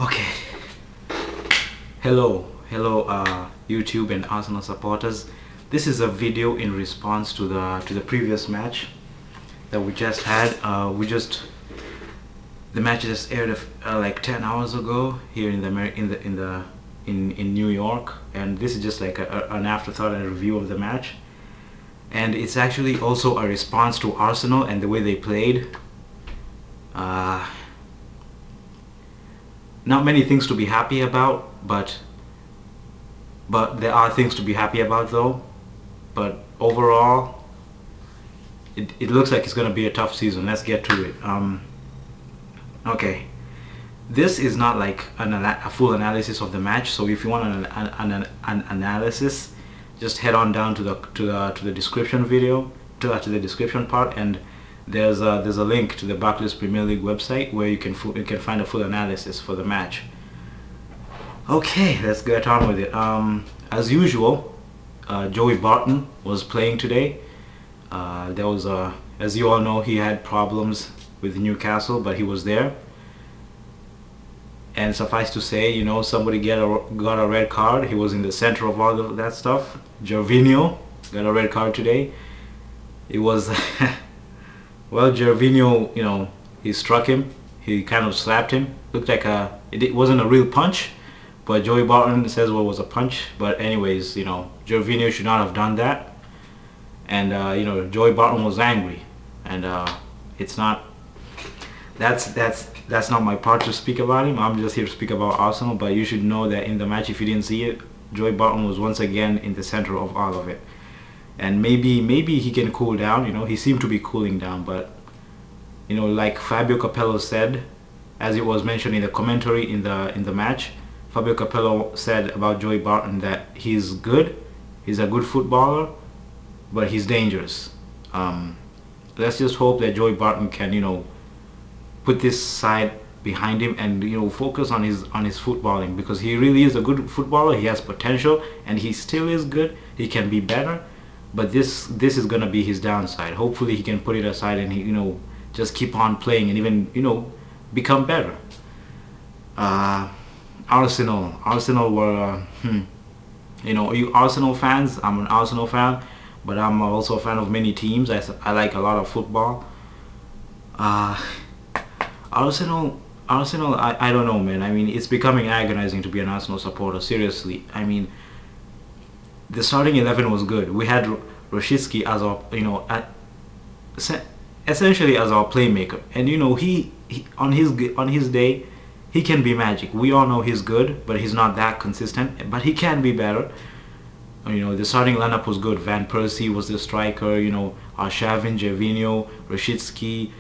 Okay. Hello, YouTube and Arsenal supporters. This is a video in response to the previous match that we just had. The match just aired like 10 hours ago here in New York, and this is just like an afterthought and a review of the match. And it's actually also a response to Arsenal and the way they played. Not many things to be happy about, but there are things to be happy about though. But overall, it looks like it's gonna be a tough season. Let's get to it. Okay, this is not like a full analysis of the match. So if you want an analysis, just head on down to the description video, to the description part, and there's a link to the Barclays Premier League website where you can find a full analysis for the match. Okay, let's get on with it. As usual, Joey Barton was playing today. As you all know, he had problems with Newcastle, but he was there. And suffice to say, you know, somebody got a red card. He was in the center of all of that stuff. Gervinho got a red card today. It was well, Gervinho, you know, he struck him. He kind of slapped him. Looked like it wasn't a real punch, but Joey Barton says well, it was a punch. But anyways, you know, Gervinho should not have done that. And you know, Joey Barton was angry, and it's not. That's not my part to speak about him. I'm just here to speak about Arsenal. But you should know that in the match, if you didn't see it, Joey Barton was once again in the center of all of it. And maybe he can cool down. You know, he seemed to be cooling down. But you know, like Fabio Capello said, as it was mentioned in the commentary in the match, Fabio Capello said about Joey Barton that he's good, he's a good footballer, but he's dangerous. Let's just hope that Joey Barton can, you know, put this side behind him and, you know, focus on his footballing, because he really is a good footballer. He has potential and he still is good. He can be better, but this is gonna be his downside. Hopefully he can put it aside and he, you know, just keep on playing and even, you know, become better. Arsenal were you know, you Arsenal fans, I'm an Arsenal fan, but I'm also a fan of many teams. I like a lot of football. Arsenal, I don't know, man. I mean, it's becoming agonizing to be an Arsenal supporter, seriously. I mean, the starting 11 was good. We had Rashitsky as our, you know, essentially as our playmaker, and you know, he on his day, he can be magic. We all know he's good, but he's not that consistent, but he can be better. You know, the starting lineup was good. Van Persie was the striker, you know, Arshavin, Gervinho, Rashitsky,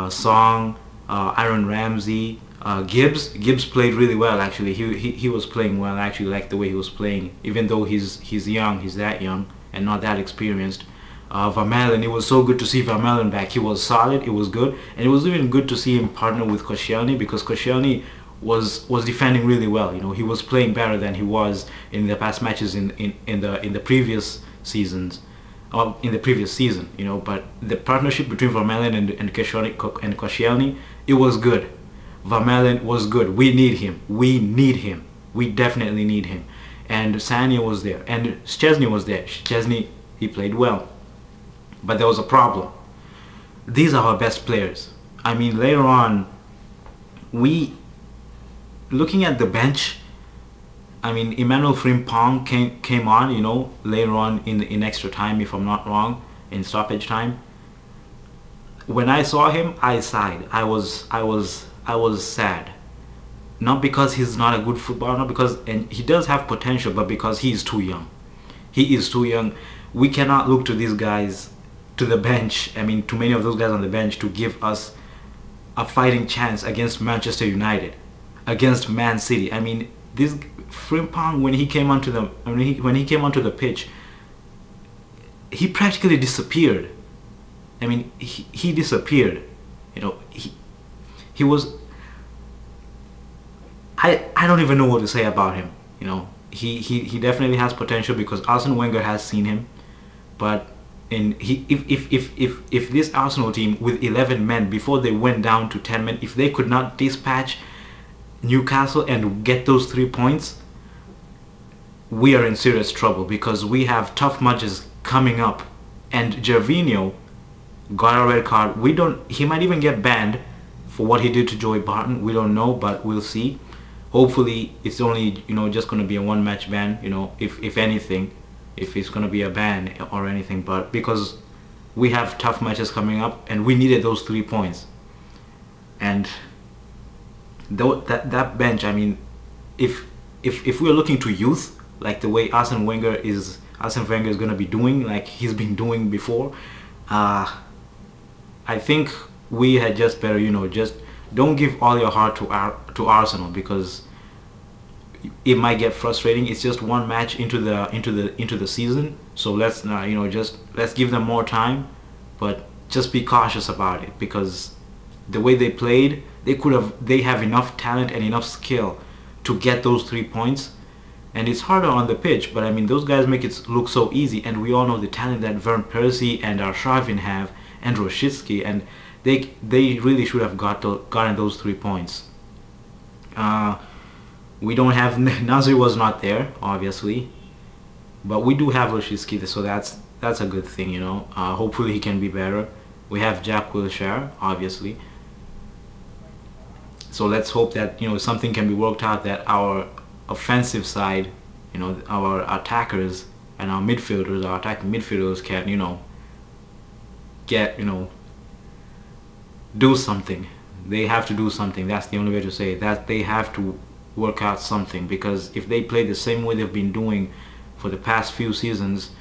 Song, Aaron Ramsey, Gibbs played really well actually. He was playing well. I actually liked the way he was playing, even though he's young, he's that young and not that experienced. Vermaelen, it was so good to see Vermaelen back. He was solid, it was good, and it was even good to see him partner with Koscielny, because Koscielny was defending really well. You know, he was playing better than he was in the past matches in the previous seasons, in the previous season. You know, but the partnership between Vermaelen and Koscielny, it was good. Vermaelen was good. We need him. We definitely need him. And Sanya was there, and Szczesny was there. Szczesny, he played well. But there was a problem. These are our best players. I mean, later on, looking at the bench, I mean, Emmanuel Frimpong came on, you know, later on in extra time, if I'm not wrong, in stoppage time. When I saw him, I sighed. I was sad. Not because he's not a good footballer, not because, and he does have potential, but because he is too young. He is too young. We cannot look to these guys, to the bench, I mean, to many of those guys on the bench, to give us a fighting chance against Manchester United, against Man City. I mean, this Frimpong, when he came onto the pitch, he practically disappeared. I mean, he disappeared. You know, he was. I don't even know what to say about him. You know, he definitely has potential, because Arsene Wenger has seen him, but if this Arsenal team with 11 men, before they went down to 10 men, if they could not dispatch Newcastle and get those 3 points, we are in serious trouble because we have tough matches coming up. And Gervinho got a red card. He might even get banned for what he did to Joey Barton. We don't know, but we'll see. Hopefully it's only, just going to be a one match ban, if anything, if it's going to be a ban or anything. But because we have tough matches coming up and we needed those 3 points. And that bench, I mean, if we're looking to youth, like the way Arsene Wenger is going to be doing, like he's been doing before, I think we had just better, just don't give all your heart to Arsenal, because it might get frustrating. It's just one match into the season, so let's not, let's give them more time, but just be cautious about it, because the way they played, they have enough talent and enough skill to get those 3 points. And it's harder on the pitch, but I mean, those guys make it look so easy, and we all know the talent that Van Persie and Arshavin have, and Rosicki, and they really should have gotten those 3 points. We don't have Nasri, was not there, obviously, but we do have Rosicki, so that's a good thing, hopefully he can be better. We have Jack Wilshere, obviously, so let's hope that something can be worked out, that our offensive side, our attackers and our midfielders, our attacking midfielders can, get, do something. They have to do something. That's the only way to say it. That they have to work out something, because if they play the same way they've been doing for the past few seasons,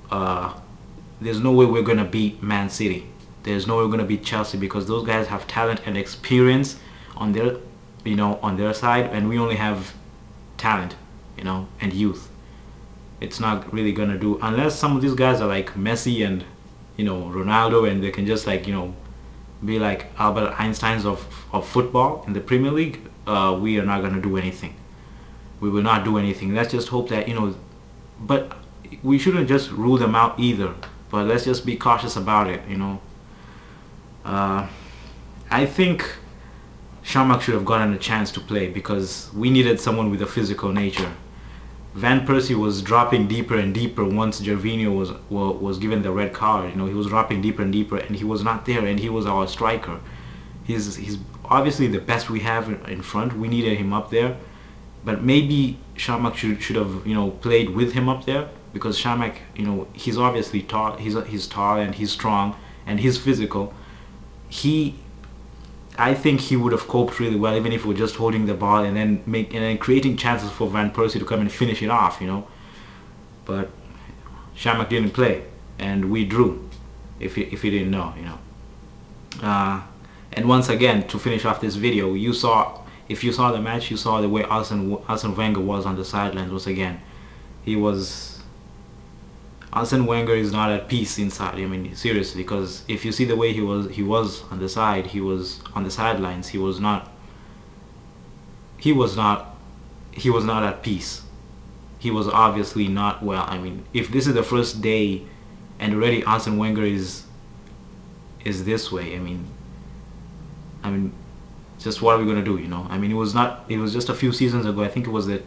there's no way we're gonna beat Man City. There's no way we're gonna beat Chelsea, because those guys have talent and experience on their, on their side, and we only have talent, and youth. It's not really gonna do, unless some of these guys are like Messi and Ronaldo, and they can just like be like Albert Einsteins of football in the Premier League. We are not gonna do anything. We will not do anything. Let's just hope that but we shouldn't just rule them out either, but let's just be cautious about it. I think Shamak should have gotten a chance to play, because we needed someone with a physical nature. Van Persie was dropping deeper and deeper once Gervinho was given the red card. He was dropping deeper and deeper, and he was not there, and he was our striker. He's obviously the best we have in front. We needed him up there, but maybe Shamak should have played with him up there, because Shamak, he's obviously tall. He's tall and he's strong and he's physical. I think he would have coped really well, even if we're just holding the ball and then creating chances for Van Persie to come and finish it off, But Shamak didn't play, and we drew. If you didn't know, And once again, to finish off this video, if you saw the match, you saw the way Arsene Wenger was on the sidelines. Once again, Arsene Wenger is not at peace inside. I mean, seriously, because if you see the way he was on the side, he was on the sidelines. He was not at peace. He was obviously not well. I mean, if this is the first day and already Arsene Wenger is this way, I mean, just what are we gonna do? I mean, it was just a few seasons ago. I think it was the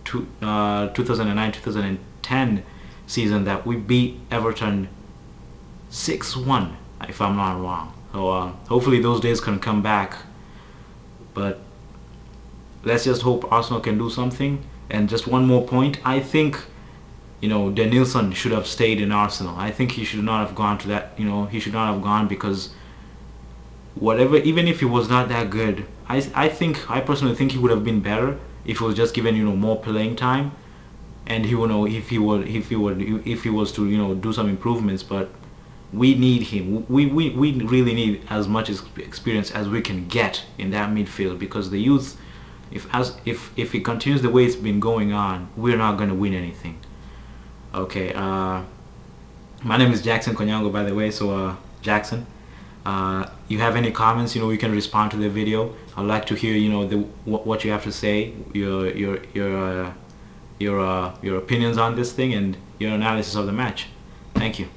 2009-2010 season that we beat Everton 6-1, if I'm not wrong. So hopefully those days can come back, but let's just hope Arsenal can do something. And just one more point, I think Denilson should have stayed in Arsenal. I think he should not have gone to that. He should not have gone, because even if he was not that good, I personally think he would have been better if he was just given more playing time, and if he was to do some improvements. But we need him. We really need as much experience as we can get in that midfield, because the youth, if it continues the way it's been going on, we're not going to win anything. Okay, my name is Jackson Konyango, by the way. So Jackson, you have any comments, you can respond to the video. I'd like to hear what you have to say, your opinions on this thing, and your analysis of the match. Thank you.